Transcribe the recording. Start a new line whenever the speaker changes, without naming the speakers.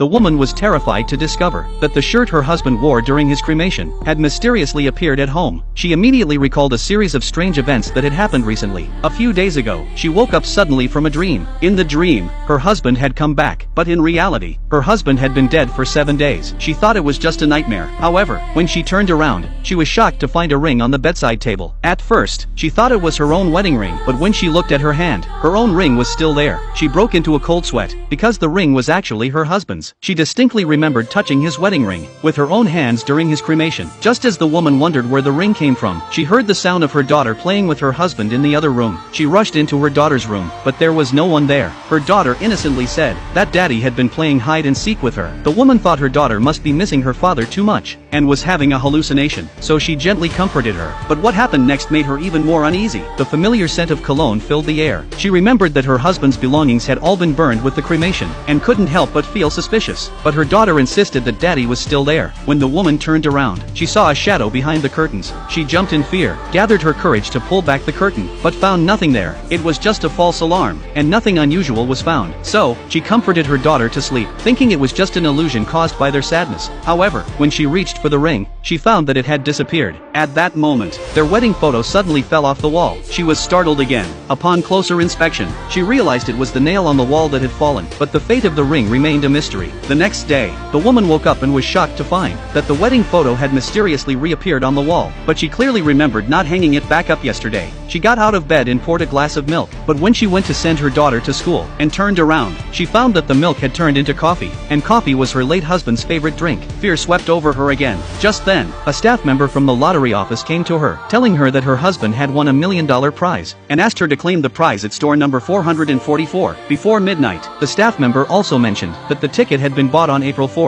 the woman was terrified to discover that the shirt her husband wore during his cremation had mysteriously appeared at home. She immediately recalled a series of strange events that had happened recently. A few days ago, she woke up suddenly from a dream. In the dream, her husband had come back, but in reality, her husband had been dead for 7 days. She thought it was just a nightmare. However, when she turned around, she was shocked to find a ring on the bedside table. At first, she thought it was her own wedding ring, but when she looked at her hand, her own ring was still there. She broke into a cold sweat, because the ring was actually her husband's. She distinctly remembered touching his wedding ring with her own hands during his cremation. Just as the woman wondered where the ring came from, she heard the sound of her daughter playing with her husband in the other room. She rushed into her daughter's room, but there was no one there. Her daughter innocently said that daddy had been playing hide and seek with her. The woman thought her daughter must be missing her father too much and was having a hallucination, so she gently comforted her. But what happened next made her even more uneasy. The familiar scent of cologne filled the air. She remembered that her husband's belongings had all been burned with the cremation and couldn't help but feel suspicious. But her daughter insisted that daddy was still there. When the woman turned around, she saw a shadow behind the curtains. She jumped in fear, gathered her courage to pull back the curtain, but found nothing there. It was just a false alarm, and nothing unusual was found. So, she comforted her daughter to sleep, thinking it was just an illusion caused by their sadness. However, when she reached for the ring, she found that it had disappeared. At that moment, their wedding photo suddenly fell off the wall. She was startled again. Upon closer inspection, she realized it was the nail on the wall that had fallen, but the fate of the ring remained a mystery. The next day, the woman woke up and was shocked to find that the wedding photo had mysteriously reappeared on the wall, but she clearly remembered not hanging it back up yesterday. She got out of bed and poured a glass of milk, but when she went to send her daughter to school and turned around, she found that the milk had turned into coffee, and coffee was her late husband's favorite drink. Fear swept over her again. Just then, a staff member from the lottery office came to her, telling her that her husband had won $1 million prize, and asked her to claim the prize at store number 444 before midnight. The staff member also mentioned that the ticket had been bought on April 4th.